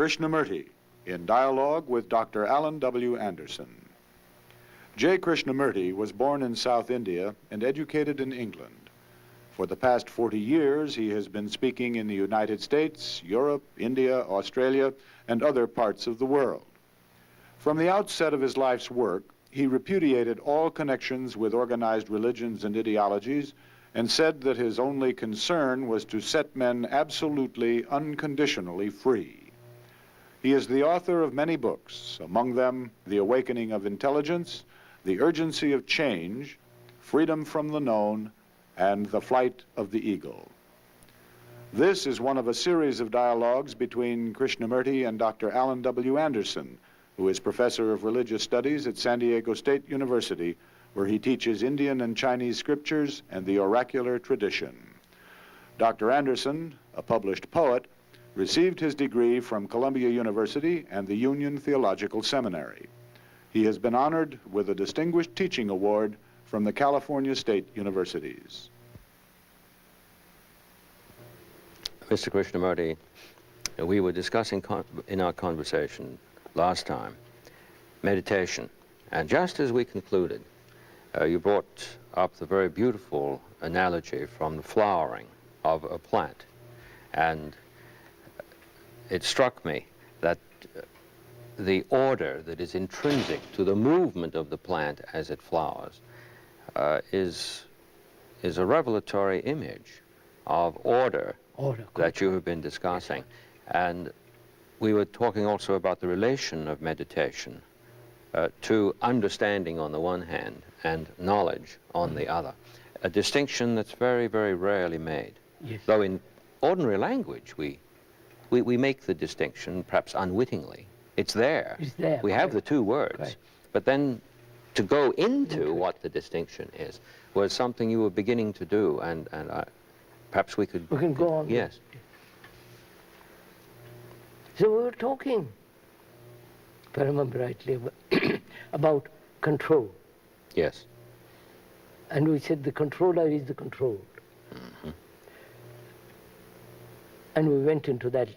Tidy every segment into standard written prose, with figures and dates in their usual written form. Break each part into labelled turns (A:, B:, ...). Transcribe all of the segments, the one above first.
A: Krishnamurti in dialogue with Dr. Alan.W.Anderson. J. Krishnamurti was born in South India and educated in England. For the past 40 years, he has been speaking in the United States, Europe, India, Australia, and other parts of the world. From the outset of his life's work, he repudiated all connections with organized religions and ideologies and said that his only concern was to set men absolutely, unconditionally free. He is the author of many books, among them The Awakening of Intelligence, The Urgency of Change, Freedom from the Known, and The Flight of the Eagle. This is one of a series of dialogues between Krishnamurti and Dr. Alan.W.Anderson, who is professor of religious studies at San Diego State University, where he teaches Indian and Chinese scriptures and the oracular tradition. Dr. Anderson, a published poet, received his degree from Columbia University and the Union Theological Seminary. He has been honored with a Distinguished Teaching Award from the California State Universities.
B: Mr. Krishnamurti, we were discussing in our conversation last time meditation, and just as we concluded, you brought up the very beautiful analogy from the flowering of a plant, and it struck me that the order that is intrinsic to the movement of the plant as it flowers is a revelatory image of order that you have been discussing. And we were talking also about the relation of meditation to understanding on the one hand and knowledge on the other, a distinction that's very, very rarely made.
C: Yes.
B: Though in ordinary language we make the distinction, perhaps unwittingly. It's there.
C: It's there.
B: We have the two words.
C: Right.
B: But then to go into what the distinction is was something you were beginning to do, and perhaps we could...
C: We can go on.
B: Yes.
C: So we were talking, if I remember rightly, about control.
B: Yes.
C: And we said the controller is the controlled.
B: Mm-hmm.
C: And we went into that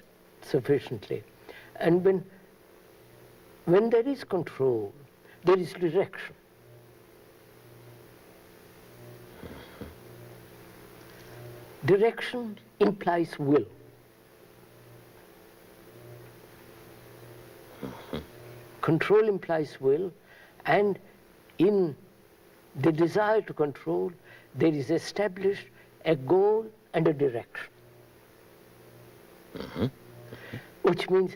C: sufficiently. And when there is control, there is direction. Direction implies will. Control implies will, and in the desire to control, there is established a goal and a direction.
B: Mm-hmm.
C: Which means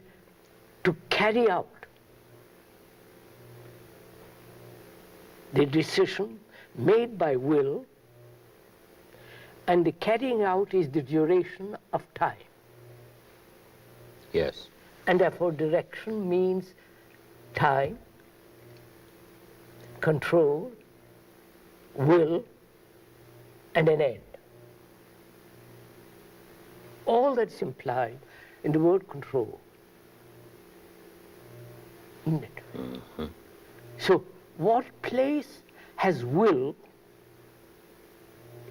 C: to carry out the decision made by will, and the carrying out is the duration of time.
B: Yes.
C: And therefore direction means time, control, will, and an end. All that's implied in the word control. Isn't it?
B: Mm-hmm.
C: So what place has will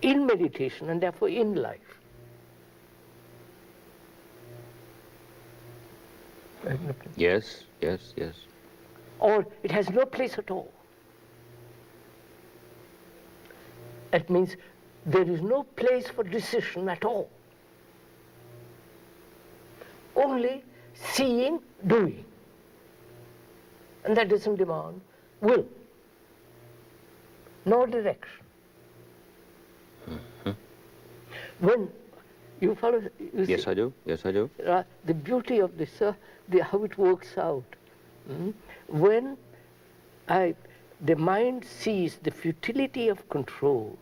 C: in meditation and therefore in life?
B: Yes, yes, yes.
C: Or it has no place at all. That means there is no place for decision at all. Only seeing, doing. And that doesn't demand will, nor direction.
B: Mm-hmm.
C: When you follow, you
B: Yes,
C: see,
B: I do. Yes, I do.
C: the beauty of this, how it works out. When the mind sees the futility of control,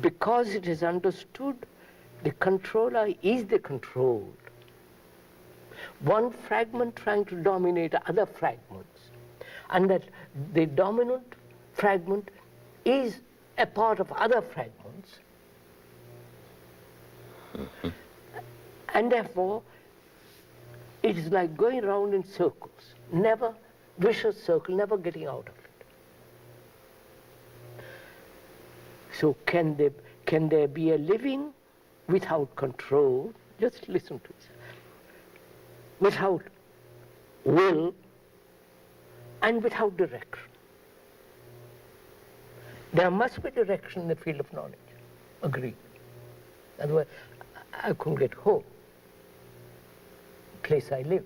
C: because it has understood the controller is the controlled, one fragment trying to dominate other fragments, and that the dominant fragment is a part of other fragments,
B: Mm-hmm.
C: and therefore it is like going around in circles, never vicious circle, never getting out of it. So can there be a living without control? Just listen to this. without will, and without direction. There must be direction in the field of knowledge. Agreed. Otherwise, I couldn't get home, the place I live.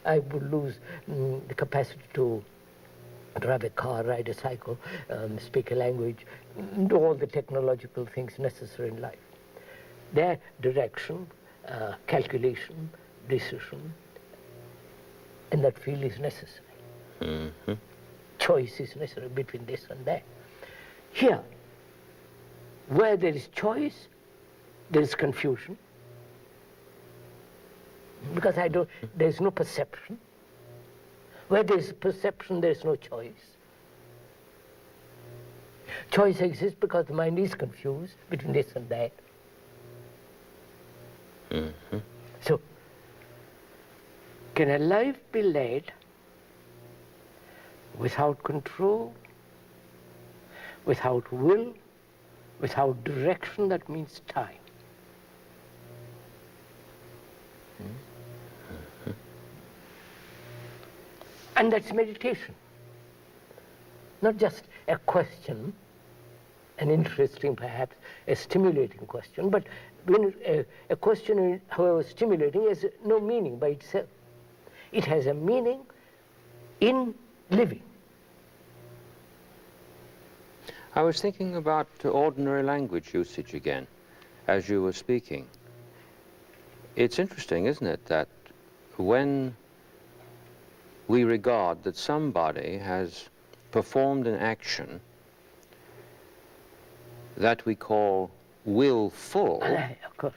C: I would lose the capacity to drive a car, ride a cycle, speak a language, do all the technological things necessary in life. Their direction, calculation, decision, in that field is necessary.
B: Mm-hmm.
C: Choice is necessary between this and that. Here, where there is choice, there is confusion. Because there is no perception. Where there is perception, there is no choice. Choice exists because the mind is confused between this and that.
B: Mm-hmm.
C: So, can a life be led without control, without will, without direction? That means time. And that's meditation. Not just a question, an interesting, perhaps, a stimulating question, but when a question, however stimulating, has no meaning by itself. It has a meaning in living.
B: I was thinking about ordinary language usage again, as you were speaking. It's interesting, isn't it, that when we regard that somebody has performed an action that we call willful,
C: Of course.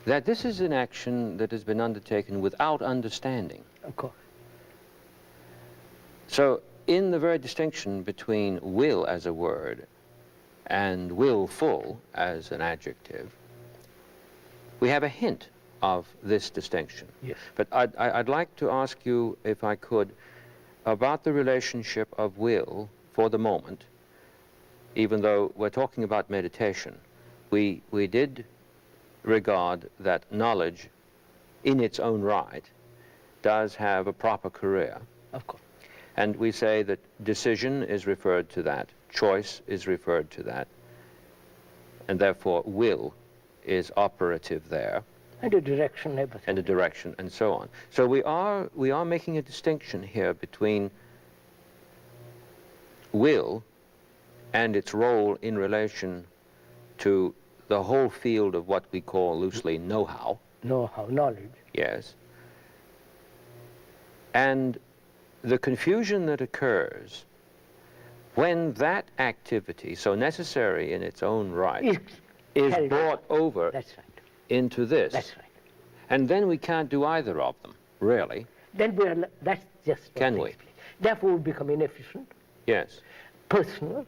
B: that this is an action that has been undertaken without understanding.
C: Of course.
B: So in the very distinction between will as a word and willful as an adjective, we have a hint of this distinction.
C: Yes.
B: But I'd like to ask you, if I could, about the relationship of will for the moment. Even though we're talking about meditation, we did regard that knowledge in its own right does have a proper career.
C: Of course.
B: And we say that decision is referred to that, choice is referred to that, and therefore will is operative there.
C: And a direction, everything.
B: And a direction, and so on. So we are making a distinction here between will and its role in relation to the whole field of what we call loosely know-how.
C: Know-how, knowledge.
B: Yes. And the confusion that occurs when that activity, so necessary in its own right, is brought over
C: That's right.
B: into this.
C: That's right.
B: And then we can't do either of them, really.
C: Then that's just what
B: Can
C: takes
B: we?
C: place. Therefore, we become inefficient,
B: Yes.
C: personal.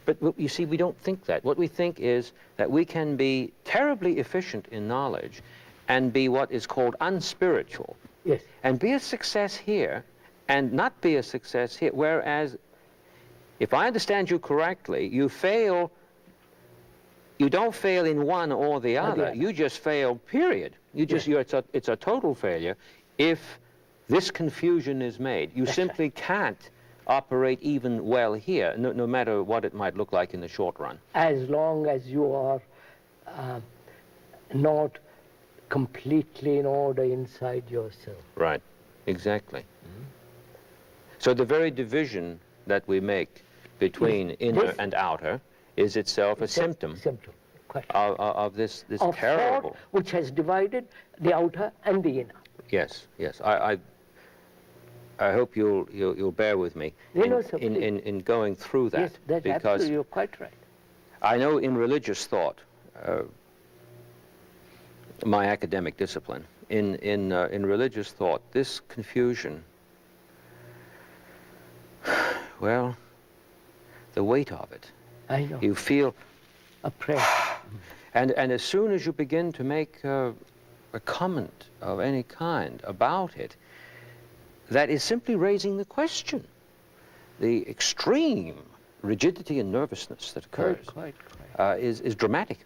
B: But you see, we don't think that. What we think is that we can be terribly efficient in knowledge and be what is called unspiritual,
C: Yes.
B: and be a success here and not be a success here. Whereas, if I understand you correctly, you don't fail in one or the other. You just fail, period. It's a total failure if this confusion is made. You simply can't operate even well here, no matter what it might look like in the short run.
C: As long as you are not completely in order inside yourself.
B: Right, exactly. So the very division that we make between inner and outer is itself a symptom
C: Quite.
B: of this
C: Of
B: terrible...
C: thought which has divided the outer and the inner.
B: Yes, yes. I hope you'll bear with me in going through that.
C: Yes, that's
B: because
C: absolutely, you're quite right.
B: I know in religious thought, my academic discipline, in religious thought, this confusion, well, the weight of it.
C: I know.
B: You feel...
C: A prayer.
B: And as soon as you begin to make a comment of any kind about it, that is simply raising the question. The extreme rigidity and nervousness that occurs
C: Quite.
B: is dramatic.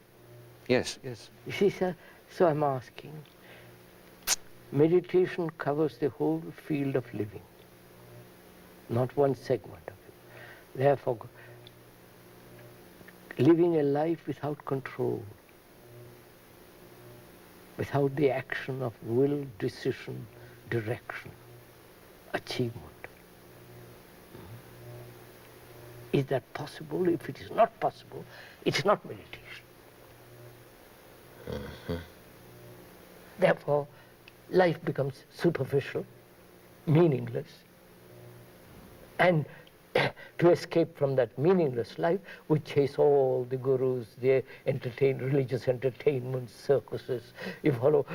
B: Yes, yes.
C: You see, sir, so I'm asking, meditation covers the whole field of living, not one segment of it. Therefore, living a life without control, without the action of will, decision, direction, achievement. Is that possible? If it is not possible, it's not meditation. Therefore, life becomes superficial, meaningless, and to escape from that meaningless life, we chase all the gurus, the religious entertainments, circuses. You follow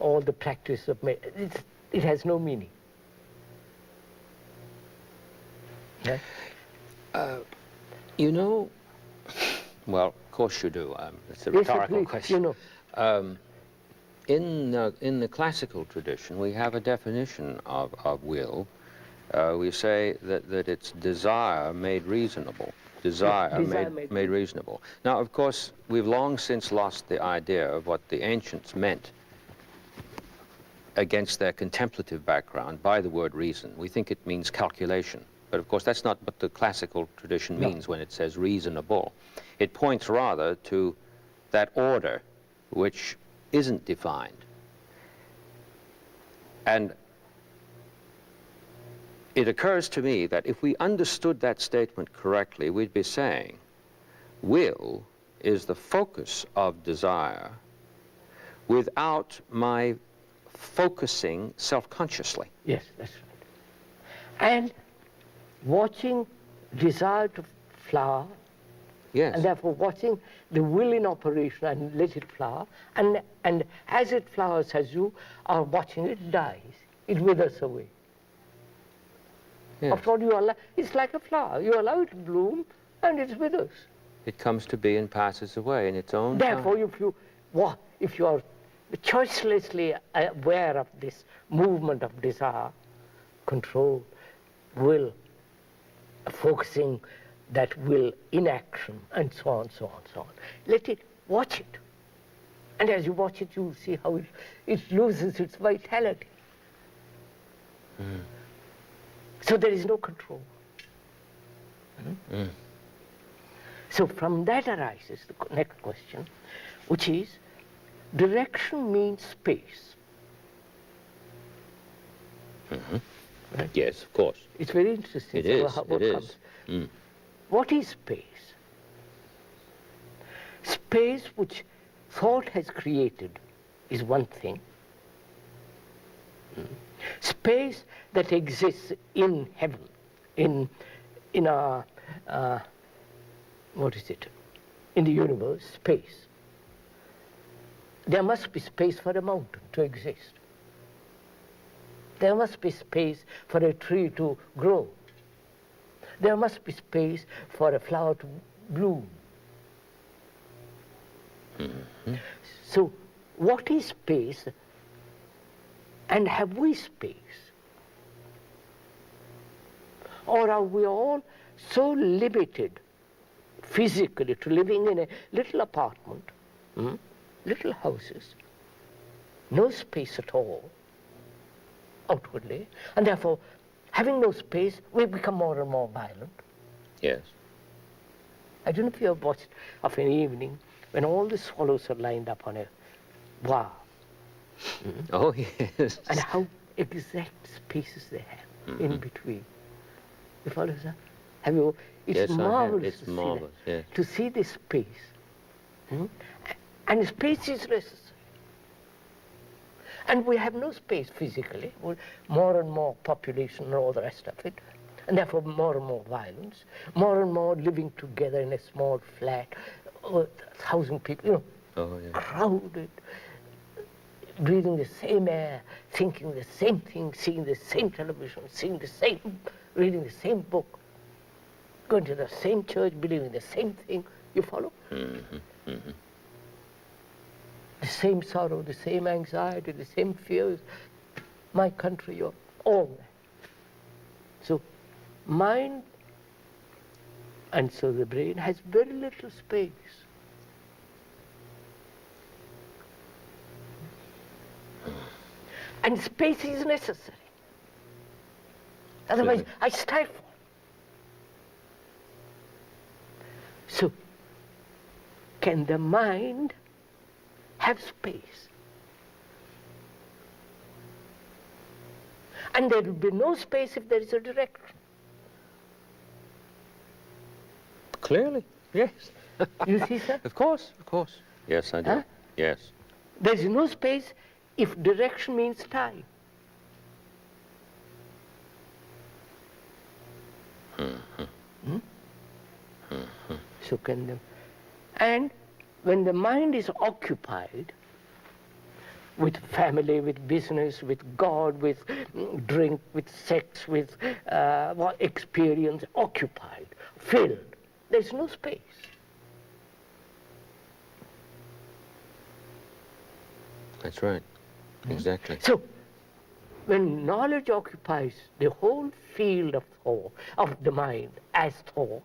C: all the practice of it has no meaning. Yeah?
B: You know, well, of course you do. It's a rhetorical question.
C: You know.
B: In the classical tradition, we have a definition of will. We say that it's desire made reasonable. Desire made reasonable. Now, of course, we've long since lost the idea of what the ancients meant against their contemplative background by the word reason. We think it means calculation. But of course, that's not what the classical tradition means when it says reasonable. It points rather to that order which isn't defined. And it occurs to me that if we understood that statement correctly, we'd be saying will is the focus of desire without my focusing self-consciously.
C: Yes, that's right. And watching desire to flower,
B: yes,
C: and therefore watching the will in operation and let it flower, and as it flowers, as you are watching it dies, it withers away.
B: yes.
C: After all, it's like a flower. You allow it to bloom, and it withers.
B: It comes to be and passes away in its own
C: Therefore,
B: time.
C: if you are choicelessly aware of this movement of desire, control, will, focusing that will in action, and so on, so on, so on. Watch it. And as you watch it, you see how it loses its vitality. So there is no control. So from that arises the next question, which is, direction means space. Right?
B: Yes, of course.
C: It's very interesting.
B: It is.
C: What is space? Space which thought has created is one thing. Space that exists in heaven, in our, in the universe, space. There must be space for a mountain to exist. There must be space for a tree to grow. There must be space for a flower to bloom. So, what is space, and have we space? Or are we all so limited physically to living in a little apartment, little houses, no space at all outwardly, and therefore, having no space, we become more and more violent?
B: Yes.
C: I don't know if you have watched of an evening when all the swallows are lined up on a bar.
B: Oh, yes.
C: And how exact spaces they have in between. You follow, sir? Have you? It's
B: Yes,
C: marvelous.
B: It's marvelous, yes.
C: To see this space. And space is necessary. And we have no space physically. More and more population and all the rest of it. And therefore more and more violence. More and more living together in a small flat. 1,000 people, crowded. Breathing the same air, thinking the same thing, seeing the same television, reading the same book, going to the same church, believing the same thing. You follow? The same sorrow, the same anxiety, the same fears. My country, all that. So, mind, and so the brain has very little space. And space is necessary. Otherwise,
B: Absolutely.
C: I stifle. So, can the mind have space? And there will be no space if there is a direction.
B: Clearly, yes.
C: You see, sir?
B: Of course, of course. Yes, I do.
C: Huh?
B: Yes.
C: There is no space if direction means time. So can the, and when the mind is occupied with family, with business, with God, with drink, with sex, with experience, occupied, filled, there's no space.
B: That's right. Exactly.
C: So, when knowledge occupies the whole field of thought, of the mind as thought,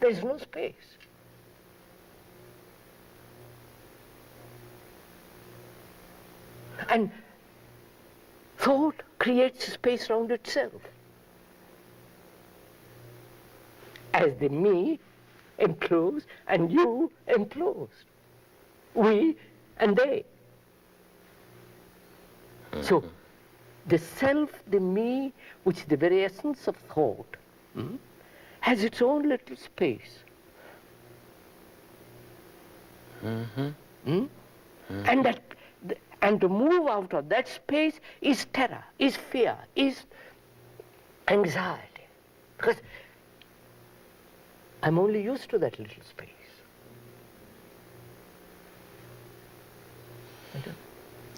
C: there's no space. And thought creates space around itself. As the me enclosed and you enclosed. We and they. So, the self, the me, which is the very essence of thought, has its own little space. And to move out of that space is terror, is fear, is anxiety. Because I'm only used to that little space.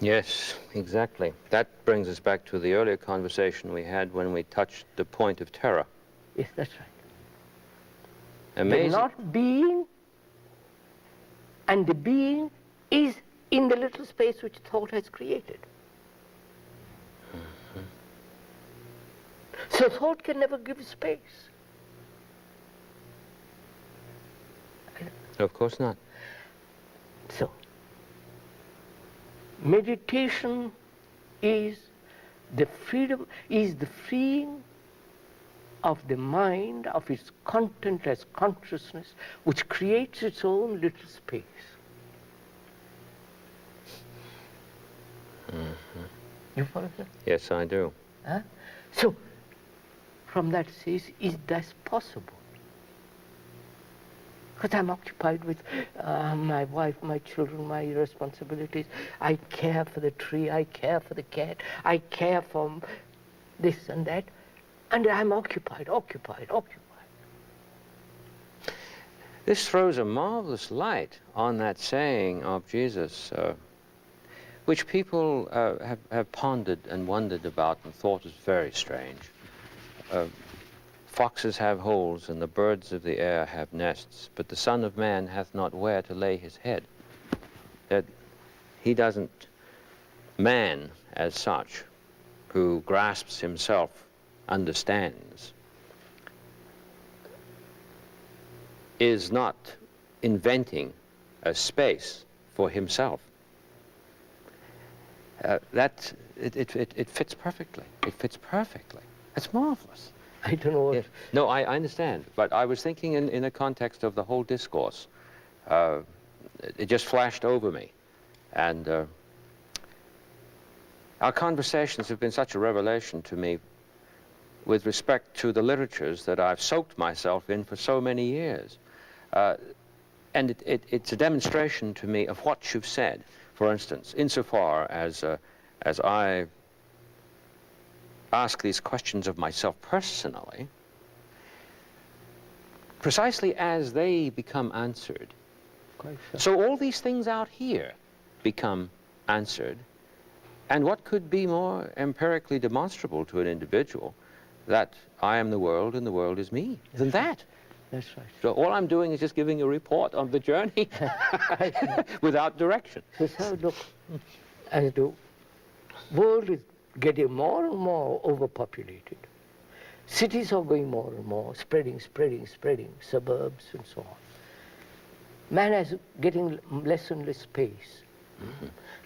B: Yes, exactly. That brings us back to the earlier conversation we had when we touched the point of terror.
C: Yes, that's right.
B: Amazing.
C: The not being, and the being is in the little space which thought has created. So thought can never give space.
B: Of course not.
C: So, meditation is the freedom, is the freeing of the mind, of its contentless consciousness, which creates its own little space. You follow that?
B: Yes, I do.
C: Huh? So, from that says, is that possible? Because I'm occupied with my wife, my children, my responsibilities. I care for the tree, I care for the cat, I care for this and that. And I'm occupied.
B: This throws a marvelous light on that saying of Jesus, which people have pondered and wondered about and thought is very strange. Foxes have holes and the birds of the air have nests, but the Son of Man hath not where to lay his head. That he doesn't, man as such, who grasps himself, understands, is not inventing a space for himself. It fits perfectly. It fits perfectly. It's marvelous.
C: I don't know what...
B: Yes. No, I understand, but I was thinking in the context of the whole discourse. It just flashed over me. And our conversations have been such a revelation to me with respect to the literatures that I've soaked myself in for so many years. And it's a demonstration to me of what you've said, for instance, insofar as I ask these questions of myself personally, precisely as they become answered.
C: Quite so.
B: So all these things out here become answered. And what could be more empirically demonstrable to an individual that I am the world and the world is me than that?
C: That's right.
B: So all I'm doing is just giving a report on the journey without direction.
C: So look, as the world is getting more and more overpopulated, cities are going more and more, spreading, suburbs and so on. Man is getting less and less space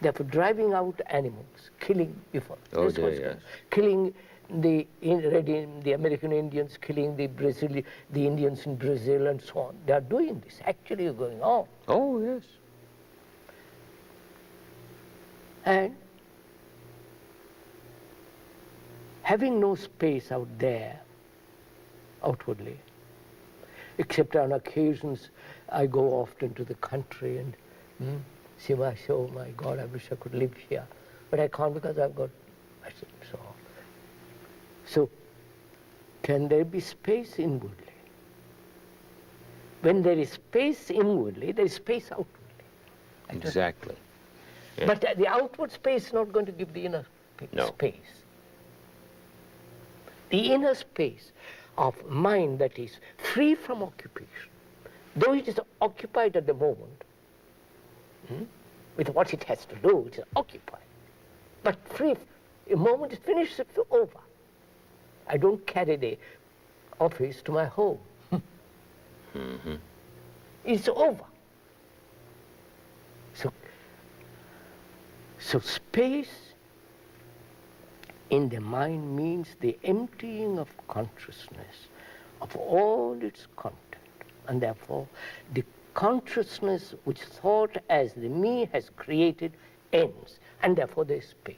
C: Therefore, driving out animals, killing before.
B: Oh,
C: That's
B: dear,
C: what's
B: yes.
C: going on. Killing the American Indians, killing the Indians in Brazil, and so on. They are doing this. Actually, going on.
B: Oh, yes.
C: And having no space out there, outwardly, except on occasions I go often to the country and see my show, my God, I wish I could live here. But I can't because I've got, so. So, can there be space inwardly? When there is space inwardly, there is space outwardly.
B: Exactly. Yeah.
C: But the outward space is not going to give the inner space. The inner space of mind that is free from occupation, though it is occupied at the moment, with what it has to do, it is occupied. But free, the moment it finishes, it's over. I don't carry the office to my home. It's over. So space in the mind means the emptying of consciousness of all its content, and therefore the consciousness which thought as the me has created ends, and therefore there is space.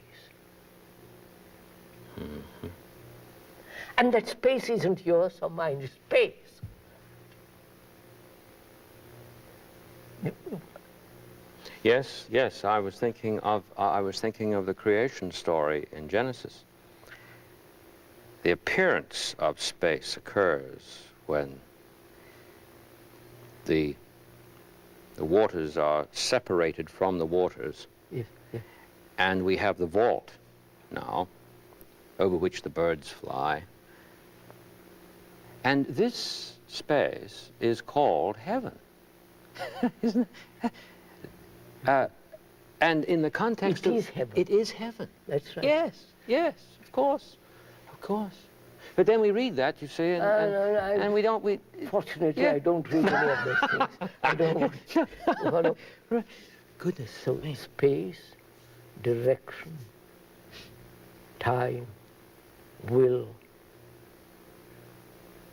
C: And that space isn't yours or mine, it's space.
B: Yes, yes. I was thinking of the creation story in Genesis. The appearance of space occurs when the waters are separated from the waters,
C: Yes, yes.
B: and we have the vault now, over which the birds fly. And this space is called heaven. Isn't it? And in the context
C: It is heaven.
B: It is heaven.
C: That's right.
B: Yes, yes, of course, of course. But then we read that, you see, and we don't.
C: Fortunately,
B: Yeah.
C: I don't read any of those things. I don't want to.
B: Goodness.
C: So space, direction, time, will,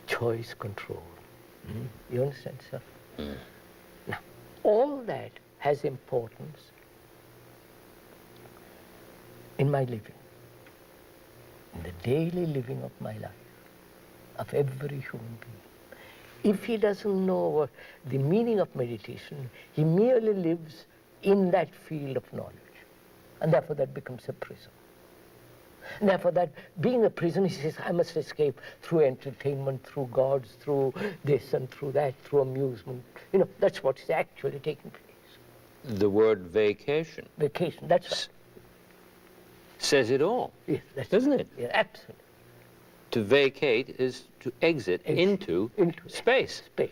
C: choice, control. You understand, sir? Now, all that has importance in my living, in the daily living of my life, of every human being. If he doesn't know the meaning of meditation, he merely lives in that field of knowledge. And therefore that becomes a prison. And therefore that being a prison, he says, I must escape through entertainment, through gods, through this and through that, through amusement. You know, that's what is actually taking place.
B: The word vacation
C: Vacation, that's right.
B: says it all,
C: Yes, that's
B: doesn't
C: right.
B: it?
C: Yeah, absolutely.
B: To vacate is to exit into space.
C: Space.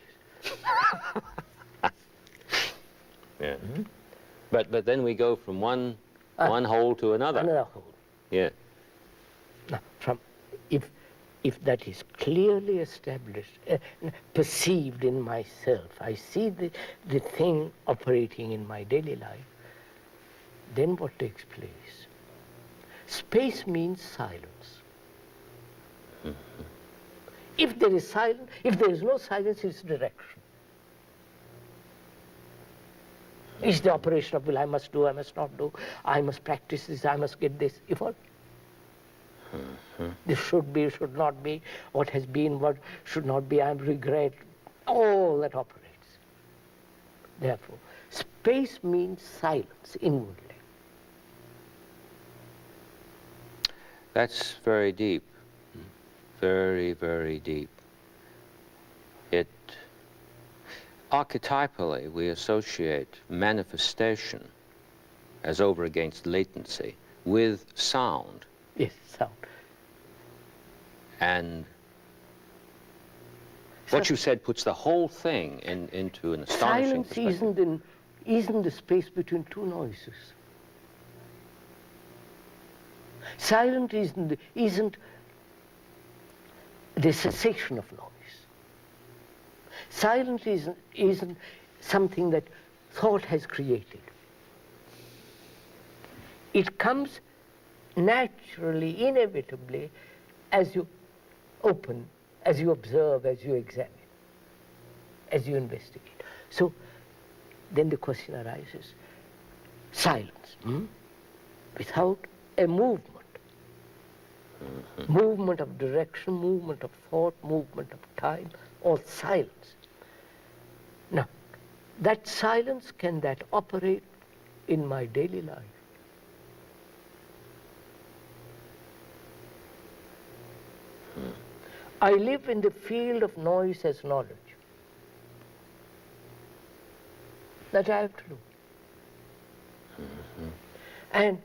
B: Yeah. But then we go from one hole to another.
C: Another hole.
B: Yeah.
C: Now, if that is clearly established, perceived in myself, I see the thing operating in my daily life, then what takes place? Space means silence. If there is silence, if there is no silence, it's direction. It's the operation of will. I must do, I must not do, I must practice this, I must get this. If all. This should be, should not be, what has been, what should not be, I regret. All that operates. Therefore, space means silence inwardly.
B: That's very deep. Very, very deep. It, archetypally, we associate manifestation as over against latency with sound.
C: Yes, sound.
B: And what you said puts the whole thing into an astonishing perspective.
C: Silence isn't the space between two noises. Silence isn't the cessation of noise. Silence isn't something that thought has created. it comes naturally, inevitably, as you open, as you observe, as you examine, as you investigate. So then the question arises, silence, without a movement, movement of direction, movement of thought, movement of time, or silence. Now, that silence, can that operate in my daily life? I live in the field of noise as knowledge. That I have to do. And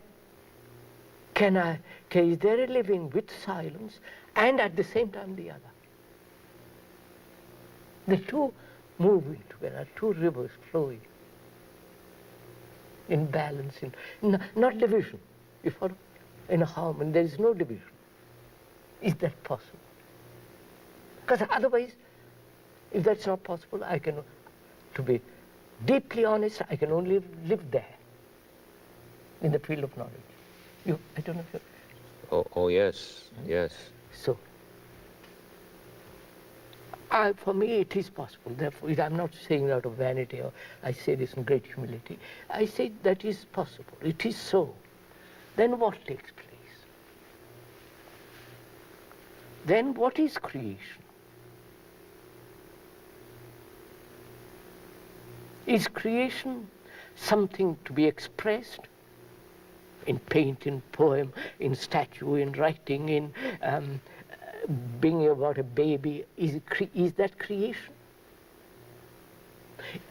C: is there a living with silence and at the same time the other? The two moving together, two rivers flowing in balance, not division. You follow? In harmony, there is no division. Is that possible? Because otherwise, if that's not possible, to be deeply honest, I can only live there, in the field of knowledge. I don't know if you...
B: Oh, yes, yes.
C: So, for me it is possible. Therefore, I'm not saying it out of vanity, or I say this in great humility. I say that is possible. It is so. Then what takes place? Then what is creation? Is creation something to be expressed in paint, in poem, in statue, in writing, in being about a baby? Is that creation?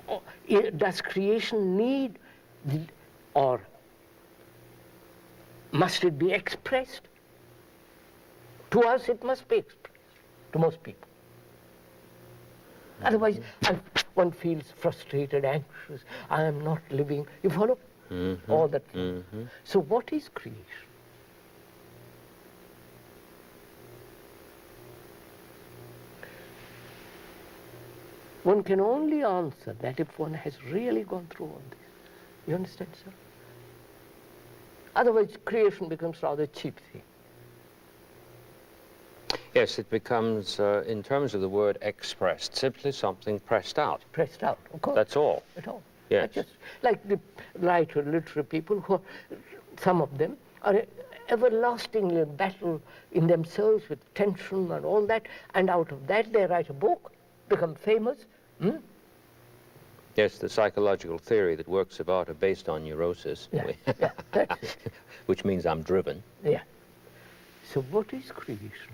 C: Or does creation need, or must it be expressed? To us it must be expressed, to most people. Otherwise, one feels frustrated, anxious. I am not living. You follow? All that. So what is creation? One can only answer that if one has really gone through all this. You understand, sir? Otherwise, creation becomes rather a cheap thing.
B: Yes, it becomes, in terms of the word expressed, simply something pressed out.
C: Pressed out, of course.
B: That's all.
C: At all.
B: Yes.
C: Just like the writer, literary people, who are, some of them are everlastingly battle in themselves with tension and all that, and out of that they write a book, become famous.
B: Yes, the psychological theory that works about are based on neurosis.
C: Yeah, yeah, that's it.
B: Which means I'm driven.
C: Yeah. So what is creation?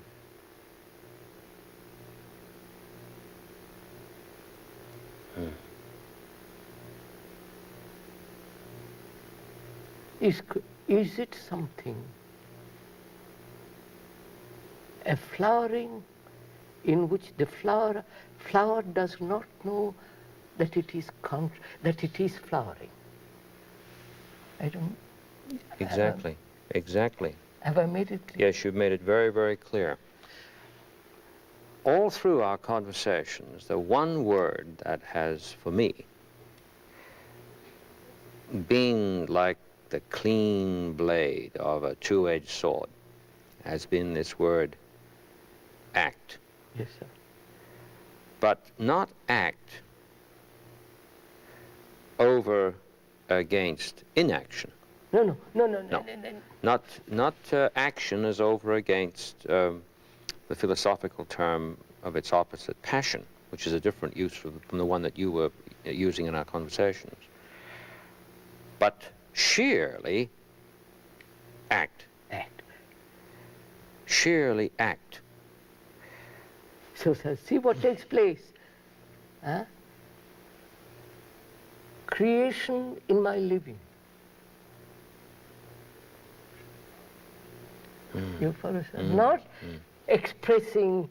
C: Is it something, a flowering in which the flower does not know that it is flowering? I don't...
B: Exactly, exactly.
C: Have I made it clear?
B: Yes, you've made it very, very clear. All through our conversations, the one word that has, for me, been like the clean blade of a two-edged sword, has been this word act.
C: Yes, sir.
B: But not act over against inaction.
C: No.
B: Not action as over against the philosophical term of its opposite, passion, which is a different use from the one that you were using in our conversations. But sheerly act.
C: Act.
B: Sheerly act.
C: So see what takes place. Huh? Creation in my living. You follow, sir? Not expressing,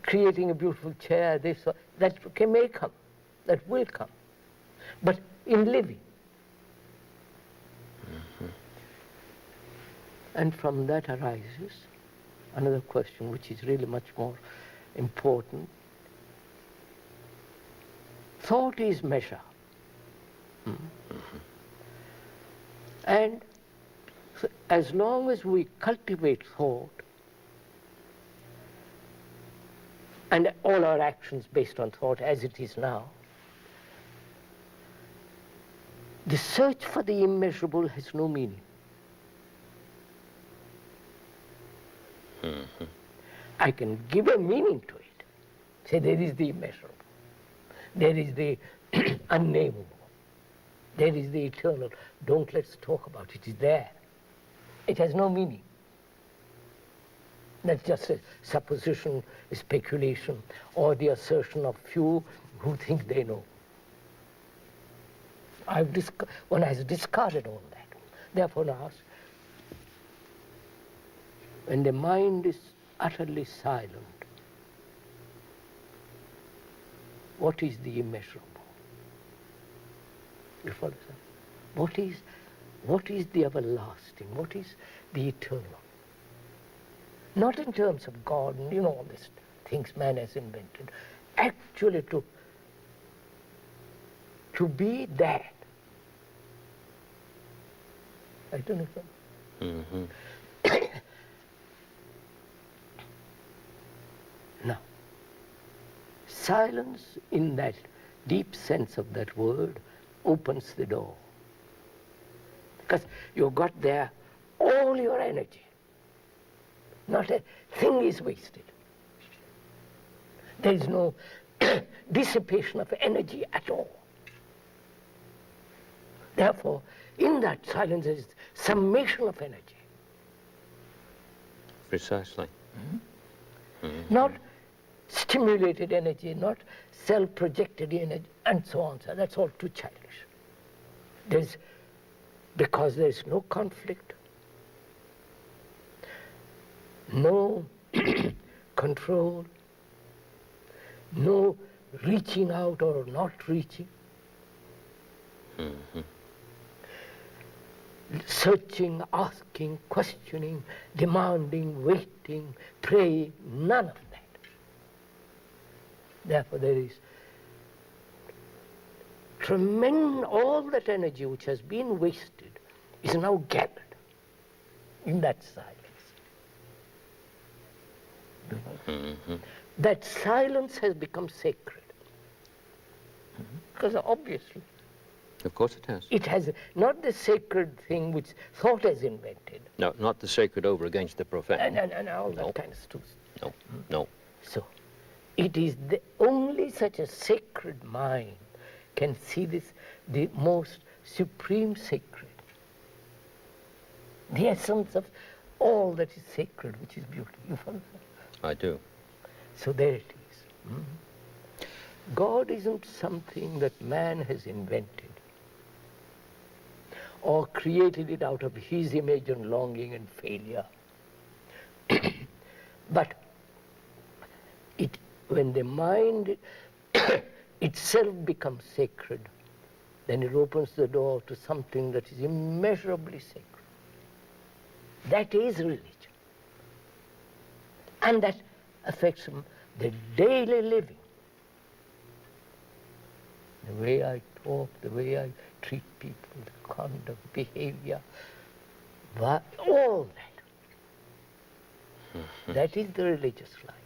C: creating a beautiful chair, this, that may come, that will come. But in living. And from that arises another question, which is really much more important. Thought is measure. And So as long as we cultivate thought and all our actions based on thought as it is now, the search for the immeasurable has no meaning. I can give a meaning to it. Say there is the immeasurable, there is the unnameable, there is the eternal. Don't let's talk about it. It is there. It has no meaning. That's just a supposition, a speculation, or the assertion of few who think they know. One has discarded all that. Therefore now, when the mind is utterly silent, what is the immeasurable? You follow that? What is the everlasting? What is the eternal? Not in terms of God and all these things man has invented. Actually to be that. I don't know. Now, silence in that deep sense of that word opens the door. Because you've got there all your energy. Not a thing is wasted. There is no dissipation of energy at all. Therefore, in that silence there is summation of energy.
B: Precisely.
C: Not stimulated energy, not self-projected energy, and so on. So that's all too childish. Because there is no conflict, no control, no reaching out or not reaching, searching, asking, questioning, demanding, waiting, praying, none of that. Therefore there is tremendous, all that energy which has been wasted is now gathered in that silence. That silence has become sacred. Because obviously,
B: of course it has.
C: it has not the sacred thing which thought has invented.
B: No, not the sacred over against the profane.
C: And all that kind of stuff.
B: No.
C: So, it is only such a sacred mind can see this, the most supreme sacred. The essence of all that is sacred, which is beauty. You follow that?
B: I do.
C: So there it is. God isn't something that man has invented or created it out of his image and longing and failure. But when the mind itself becomes sacred, then it opens the door to something that is immeasurably sacred. That is religion. And that affects the daily living. The way I talk, the way I treat people, the conduct, behavior, all that. That is the religious life.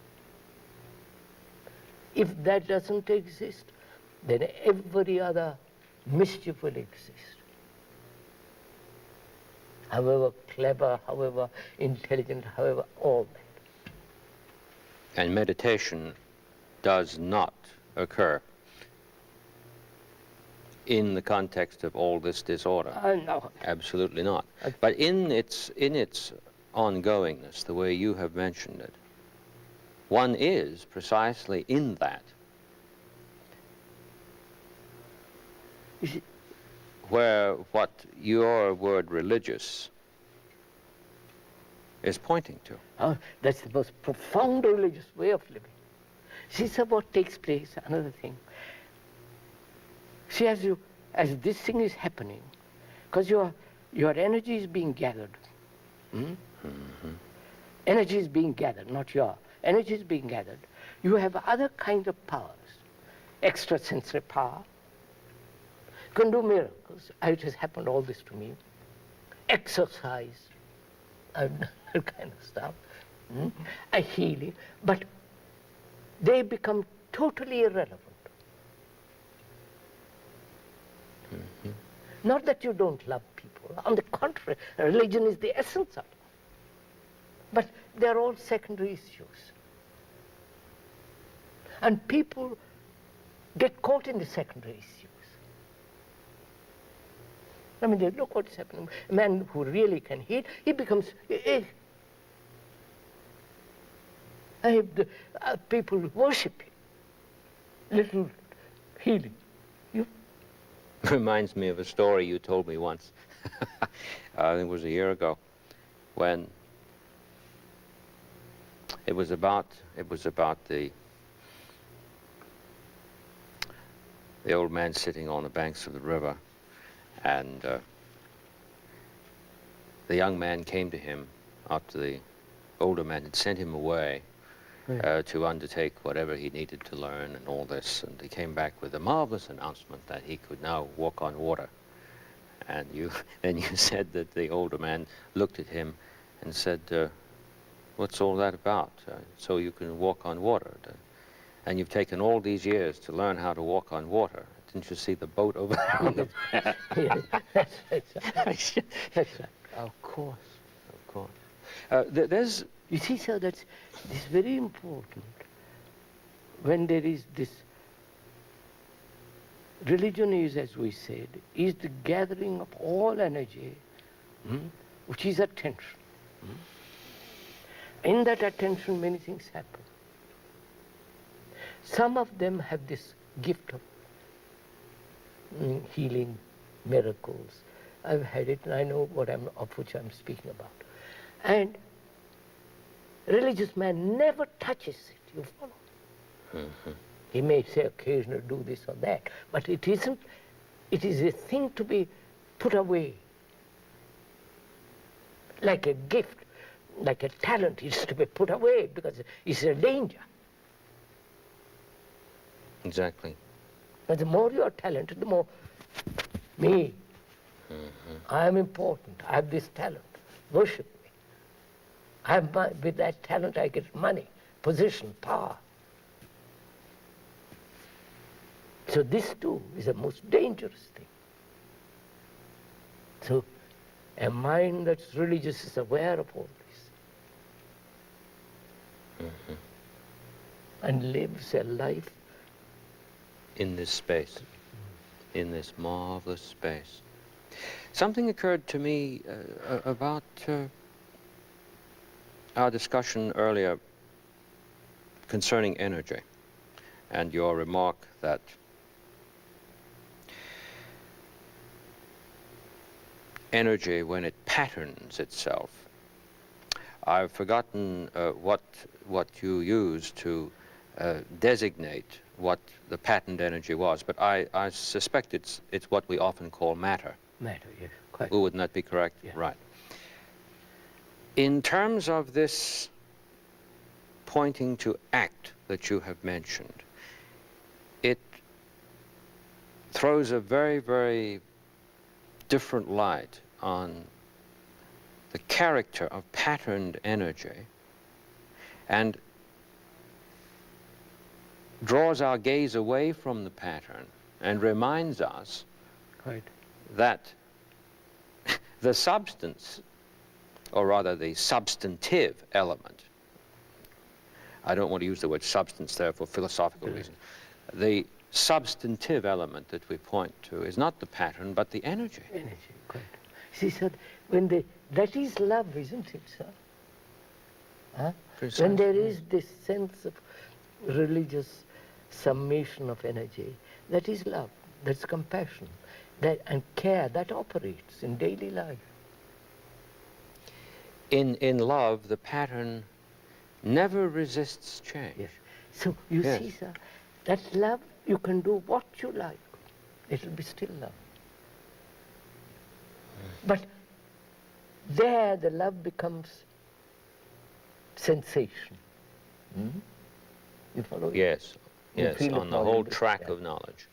C: If that doesn't exist, then every other mischief will exist. However clever, however intelligent, however all that.
B: And meditation does not occur in the context of all this disorder.
C: No.
B: Absolutely not. But in its ongoingness, the way you have mentioned it, one is precisely in that where what your word religious is pointing to.
C: That's the most profound religious way of living. See, sir, what takes place, another thing. See, as this thing is happening, because your energy is being gathered. Energy is being gathered, not your. Energy is being gathered. You have other kinds of powers. Extrasensory power. You can do miracles. It has happened all this to me. exercise, and that kind of stuff, a healing, but they become totally irrelevant. Not that you don't love people. On the contrary, religion is the essence of it. But they're all secondary issues. And people get caught in the secondary issues. I mean, look what's happening. A man who really can heal, he becomes... people worship him. Little healing.
B: Reminds me of a story you told me once. I think it was a year ago, when it was about the old man sitting on the banks of the river, and the young man came to him after the older man had sent him away to undertake whatever he needed to learn and all this, and he came back with a marvelous announcement that he could now walk on water. And then you said that the older man looked at him and said, what's all that about? So you can walk on water. And you've taken all these years to learn how to walk on water. Didn't you see the boat over there on the...
C: Yes, that's right. That's right. Of course.
B: Of course. There's...
C: You see, sir, that's very important. When there is this, religion is, as we said, is the gathering of all energy, which is attention. In that attention, many things happen. Some of them have this gift of healing, miracles. I've had it, and I know of which I'm speaking about. And religious man never touches it, you follow? He may say occasionally do this or that, but it isn't, it is a thing to be put away. Like a gift, like a talent, it's to be put away because it's a danger.
B: Exactly.
C: But the more you are talented, the more me. I am important, I have this talent, worship me. With that talent I get money, position, power. So this too is a most dangerous thing. So a mind that's religious is aware of all this. And lives a life
B: in this space, in this marvelous space. Something occurred to me about our discussion earlier concerning energy, and your remark that energy, when it patterns itself, I've forgotten what you used to designate what the patterned energy was, but I suspect it's what we often call matter.
C: Matter, yes, quite.
B: Wouldn't that be correct?
C: Yeah.
B: Right. In terms of this pointing to act that you have mentioned, it throws a very, very different light on the character of patterned energy and draws our gaze away from the pattern and reminds us that the substance, or rather the substantive element, I don't want to use the word substance there for philosophical reasons, the substantive element that we point to is not the pattern but the energy.
C: Energy, quite. See, sir, that is love, isn't it, sir? Huh? When there is this sense of religious summation of energy, that is love, that's compassion, and care that operates in daily life.
B: In love, the pattern never resists change.
C: Yes. So you see, sir, that love, you can do what you like. It'll be still love. But there the love becomes sensation. You follow?
B: Yes, yes,
C: feel
B: on the whole track of knowledge.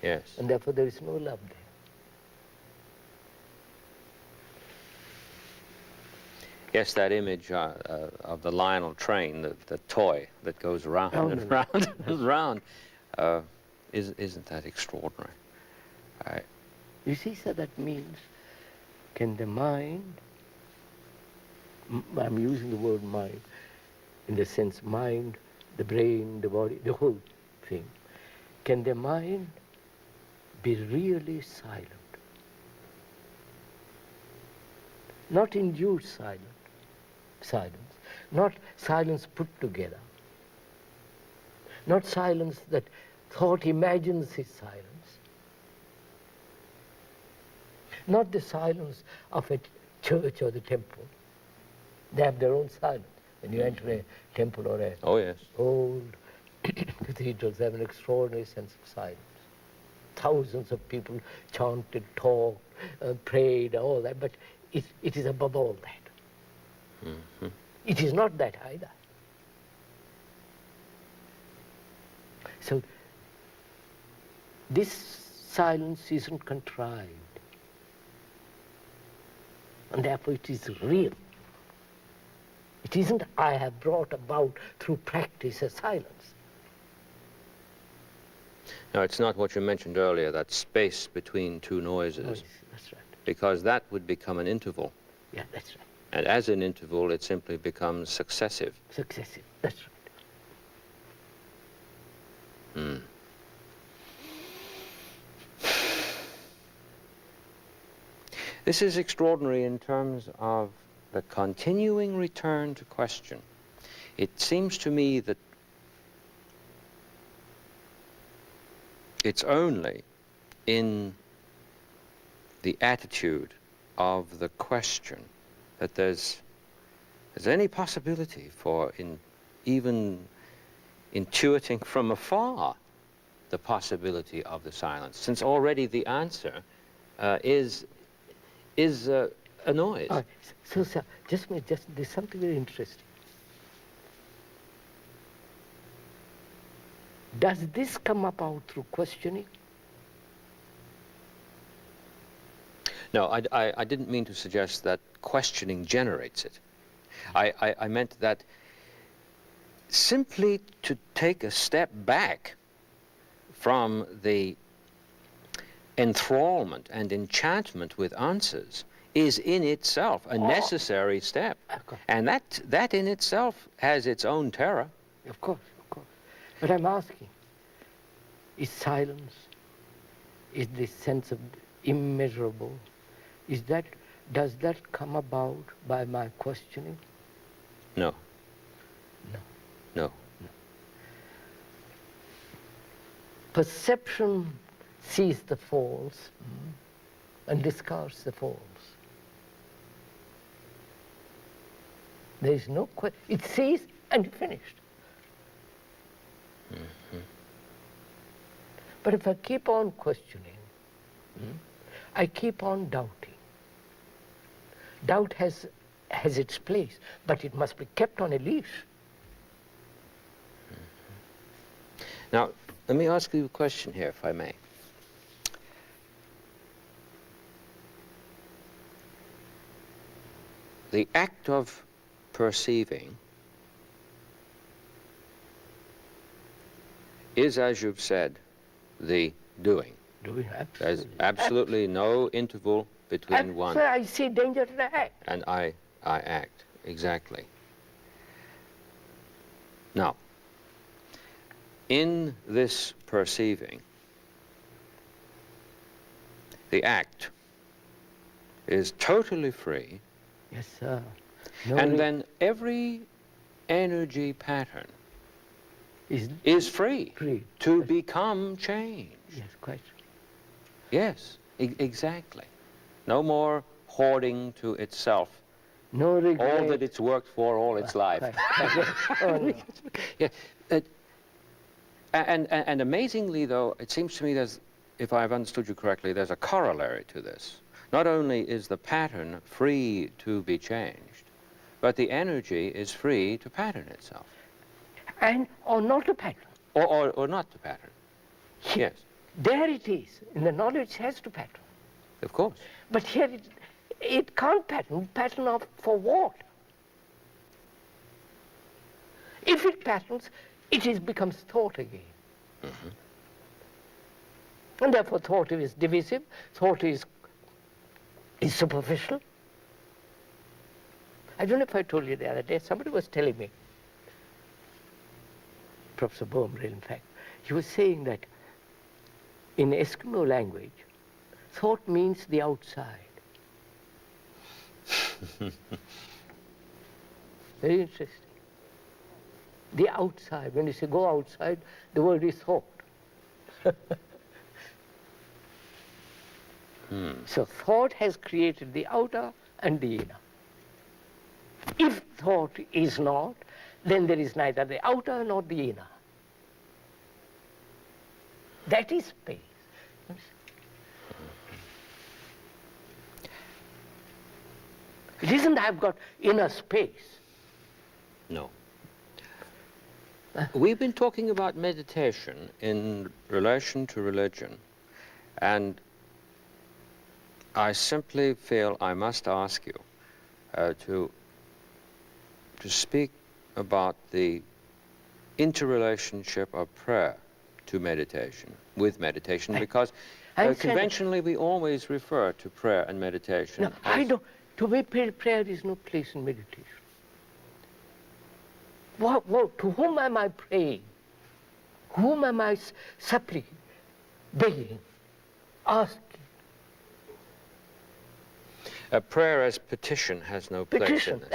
B: Yes.
C: And therefore there is no love there.
B: Yes, that image of the Lionel train, the toy that goes round and round and round, isn't that extraordinary?
C: You see, sir, that means, can the mind, I'm using the word mind, in the sense mind, the brain, the body, the whole thing, can the mind be really silent? Not induced silence, not silence put together, not silence that thought imagines its silence, not the silence of a church or the temple. They have their own silence. When you enter a temple or a old cathedrals, they have an extraordinary sense of silence. Thousands of people chanted, talked, prayed, all that, but it is above all that.
B: Mm-hmm.
C: It is not that either. So this silence isn't contrived, and therefore it is real. It isn't I have brought about through practice a silence.
B: No, it's not what you mentioned earlier, that space between two noises.
C: Noise, that's right.
B: Because that would become an interval.
C: Yeah, that's right.
B: And as an interval, it simply becomes successive.
C: Successive, that's right.
B: Mm. This is extraordinary in terms of the continuing return to question. It seems to me that it's only in the attitude of the question that there's any possibility for even intuiting from afar the possibility of the silence, since already the answer is a noise.
C: So, sir, there's something very interesting. Does this come about through questioning?
B: No, I didn't mean to suggest that questioning generates it. I meant that simply to take a step back from the enthrallment and enchantment with answers is in itself a necessary step. And that in itself has its own terror.
C: Of course. But I'm asking, is silence, is this sense of immeasurable, does that come about by my questioning?
B: No.
C: Perception sees the false and discards the false. There is no question. It sees and finished.
B: Mm-hmm.
C: But if I keep on questioning, I keep on doubting. Doubt has its place, but it must be kept on a leash.
B: Mm-hmm. Now, let me ask you a question here, if I may. The act of perceiving is, as you've said, the doing. There's absolutely no interval between one.
C: Sir, I see danger to the act.
B: And I act, exactly. Now, in this perceiving, the act is totally free.
C: Yes, sir.
B: And then every energy pattern is free to become change.
C: Yes, quite.
B: Yes, exactly. No more hoarding to itself
C: no regret.
B: all that it's worked for all its life.
C: Oh, no.
B: Yeah. And amazingly, though, it seems to me there's, if I've understood you correctly, there's a corollary to this. Not only is the pattern free to be changed, but the energy is free to pattern itself.
C: Or not to pattern.
B: Or not to pattern. Yes.
C: There it is. In the knowledge has to pattern.
B: Of course.
C: But here it can't pattern. Pattern for what? If it patterns, becomes thought again. And therefore thought is divisive, thought is superficial. I don't know if I told you the other day, somebody was telling me, Professor Boehmrel in fact, he was saying that in Eskimo language, thought means the outside. Very interesting. The outside, when you say go outside, the word is thought. So thought has created the outer and the inner. If thought is not, then there is neither the outer nor the inner. That is space. It isn't I've got inner space.
B: No. We've been talking about meditation in relation to religion, and I simply feel I must ask you to speak about the interrelationship of prayer to meditation, with meditation, because conventionally we always refer to prayer and meditation.
C: No, I don't. To me, prayer is no place in meditation. To whom am I praying? Whom am I supplicating, begging, asking?
B: Prayer as petition has no place in this.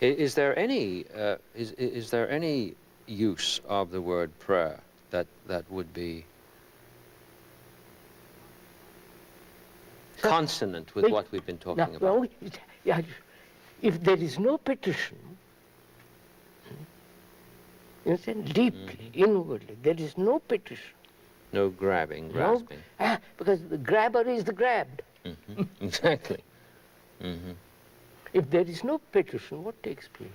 B: Is there any is there any use of the word prayer that would be consonant with what we've been talking about?
C: Well, if there is no petition, you understand, deeply, inwardly, there is no petition.
B: No grabbing, grasping.
C: No, because the grabber is the grabbed.
B: Exactly.
C: If there is no petition, what takes place?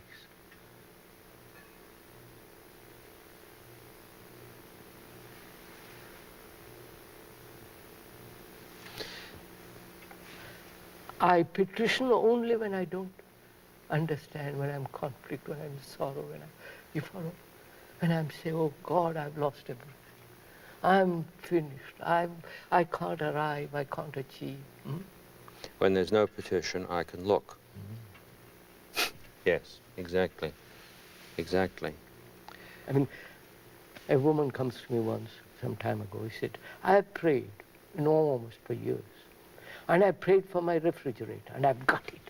C: I petition only when I don't understand, when I'm in conflict, when I'm in sorrow, you follow? When I'm saying, oh God, I've lost everything. I'm finished. I can't arrive, I can't achieve.
B: When there's no petition, I can look. Yes, exactly. Exactly.
C: I mean, a woman comes to me once, some time ago, she said, I have prayed enormous for years. And I prayed for my refrigerator, and I've got it.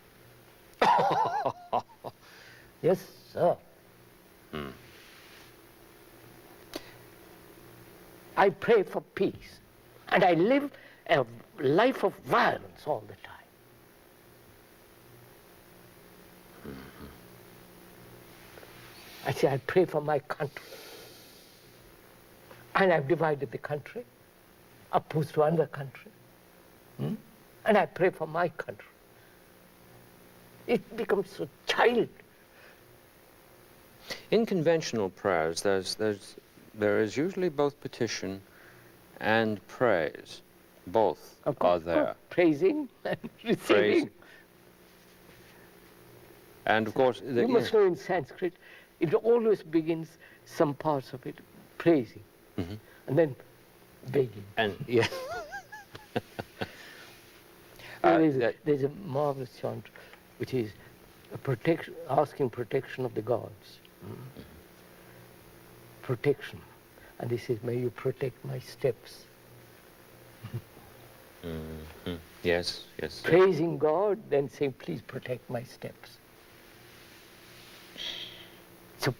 C: Yes, sir. I pray for peace, and I live a life of violence all the time. I say, I pray for my country. And I've divided the country, opposed to another country. And I pray for my country. It becomes so child.
B: In conventional prayers, there is usually both petition and praise. Both are there.
C: Praising and receiving.
B: And of course,
C: you must know in Sanskrit, it always begins, some parts of it, praising, and then begging.
B: And yeah.
C: There's a marvelous chant, which is asking protection of the gods. Protection. And he says, may you protect my steps.
B: Yes, yes.
C: Praising God, then saying, please protect my steps. So,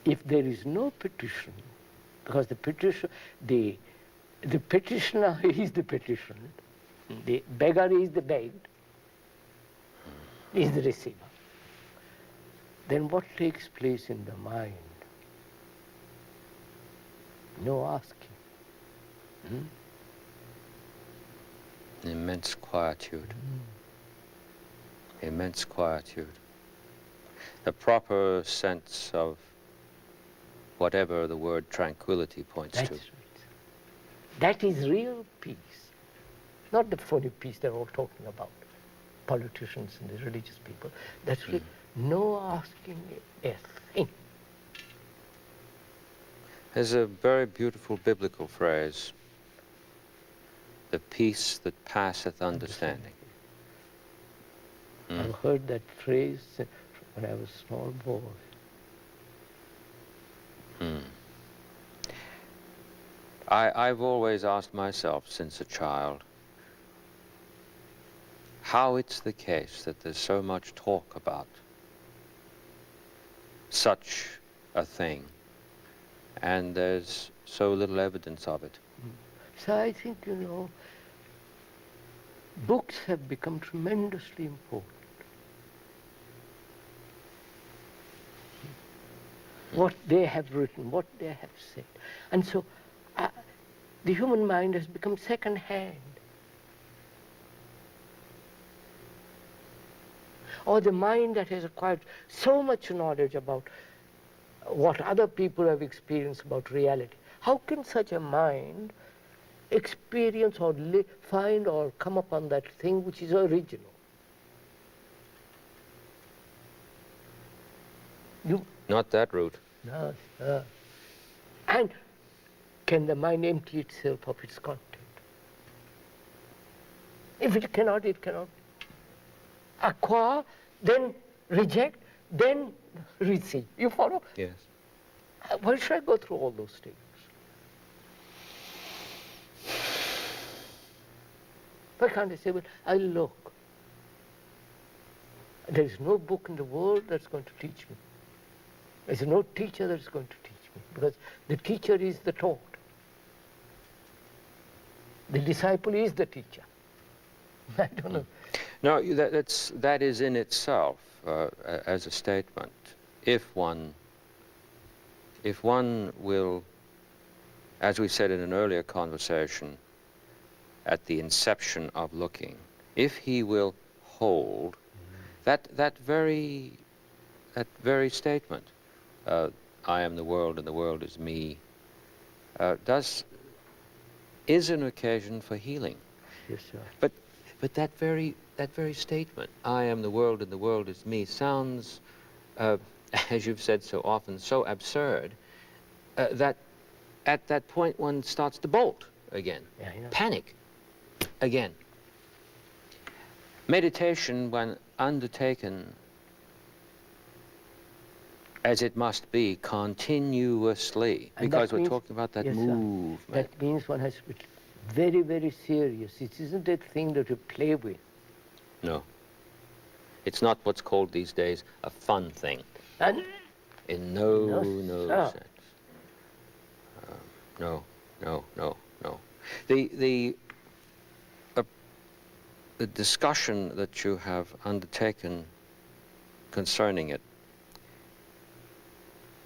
C: if there is no petition, because the petitioner is the petitioned, the beggar is the begged, is the receiver, then what takes place in the mind? No asking.
B: Immense quietude. Immense quietude. The proper sense of whatever the word tranquility points
C: That's
B: to.
C: right. That is real peace. Not the phony peace they're all talking about, politicians and the religious people. That's no asking a thing.
B: There's a very beautiful biblical phrase, the peace that passeth understanding.
C: I've heard that phrase when I was a small boy.
B: I've always asked myself since a child how it's the case that there's so much talk about such a thing and there's so little evidence of it.
C: So I think, books have become tremendously important. What they have written, what they have said. And so the human mind has become second-hand. Or the mind that has acquired so much knowledge about what other people have experienced about reality. How can such a mind experience or find or come upon that thing which is original?
B: Not that route.
C: No, sir. And can the mind empty itself of its content? If it cannot, it cannot. Acquire, then reject, then receive. You follow?
B: Yes.
C: Why should I go through all those stages? Why can't I say, well, I'll look. There is no book in the world that's going to teach me. There's no teacher that's going to teach me, because the teacher is the taught. The disciple is the teacher. I don't know.
B: No, that is in itself as a statement. If one will, as we said in an earlier conversation, at the inception of looking, if he will hold that very statement, I am the world and the world is me, is an occasion for healing.
C: Yes, sir.
B: But that very statement, I am the world and the world is me, sounds, as you've said so often, so absurd that at that point one starts to bolt again, panic again. Meditation, when undertaken as it must be continuously,
C: And
B: because
C: that
B: we're
C: means-
B: talking about that
C: yes, sir.
B: movement.
C: That means one has to be very, very serious. It isn't a thing that you play with.
B: No. It's not what's called these days a fun thing.
C: And
B: In no
C: sir.
B: sense. No. The discussion that you have undertaken concerning it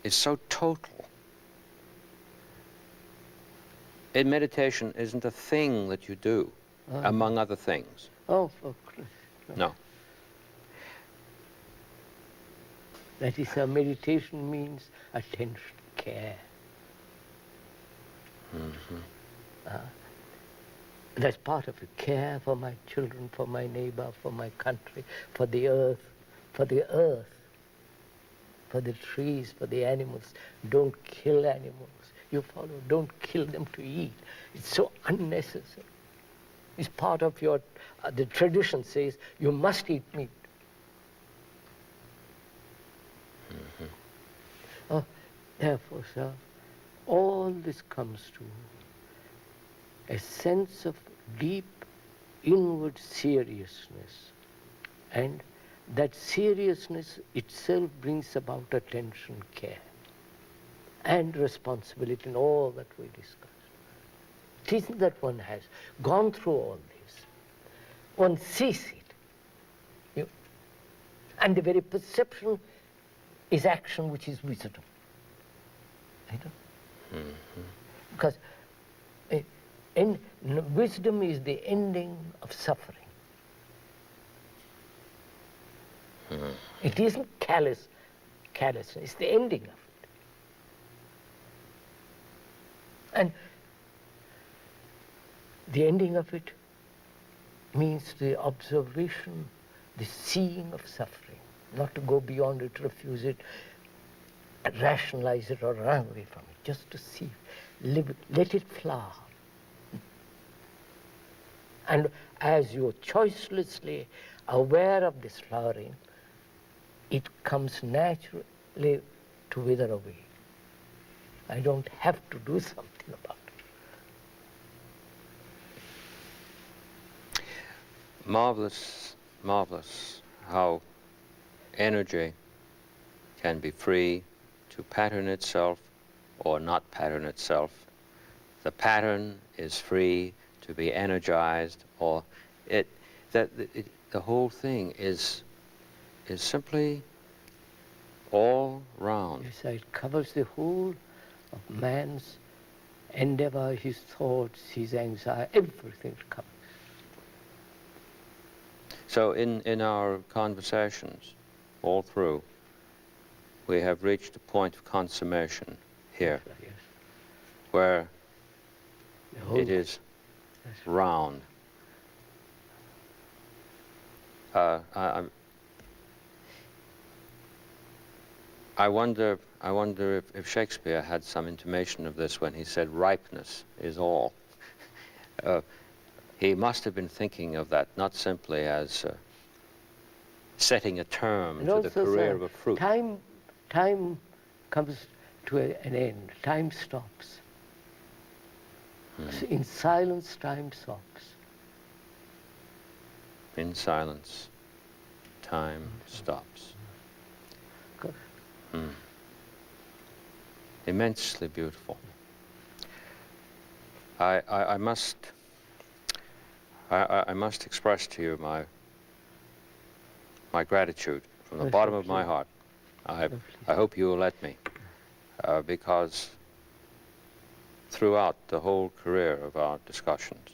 B: is so total. In meditation isn't a thing that you do, among other things.
C: Oh, for Christ.
B: No.
C: That is, meditation means attention, care. That's part of it. Care for my children, for my neighbor, for my country, for the earth, for the trees, for the animals. Don't kill animals. You follow? Don't kill them to eat. It's so unnecessary. It's part of your, the tradition says, you must eat meat. Therefore, sir, all this comes to a sense of deep inward seriousness, and that seriousness itself brings about attention, care, and responsibility in all that we discussed. It isn't that one has gone through all this. One sees it. And the very perception is action, which is wisdom. Because wisdom is the ending of suffering. It isn't carelessness, it's the ending of it. And the ending of it means the observation, the seeing of suffering. not to go beyond it, refuse it, rationalize it, or run away from it, just to see, live it, let it flower. And as you're choicelessly aware of this flowering, it comes naturally to wither away. I don't have to do something about it.
B: Marvelous, marvelous how energy can be free to pattern itself or not pattern itself. The pattern is free to be energized, or the whole thing is simply all round.
C: Yes, it covers the whole of man's endeavor, his thoughts, his anxiety, everything covers.
B: So in our conversations all through, we have reached a point of consummation here,
C: Yes.
B: where
C: The whole
B: it is round. I wonder if Shakespeare had some intimation of this when he said ripeness is all. He must have been thinking of that not simply as setting a term
C: And
B: to the
C: also,
B: career
C: sir,
B: of a fruit.
C: time comes to an end. Time stops. In silence, time stops.
B: In silence, time stops. Immensely beautiful. I must express to you my gratitude from the
C: Yes,
B: bottom of my
C: absolutely.
B: heart. I
C: Absolutely.
B: hope you will let me, because throughout the whole career of our discussions,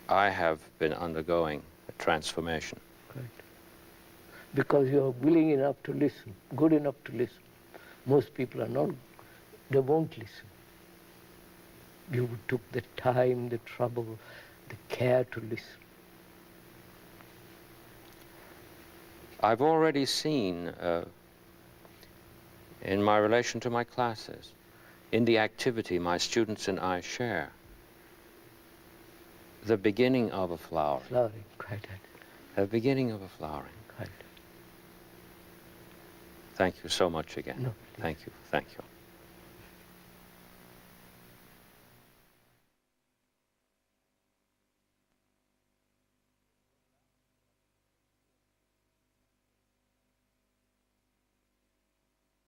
B: I have been undergoing a transformation.
C: Right. Because you are willing enough to listen, good enough to listen. Most people are not, they won't listen. You took the time, the trouble, the care to listen.
B: I've already seen, in my relation to my classes, in the activity my students and I share, the beginning of a flowering.
C: Flowering, quite right.
B: The beginning of a flowering.
C: Right.
B: Thank you so much again.
C: No,
B: Thank you. Thank you.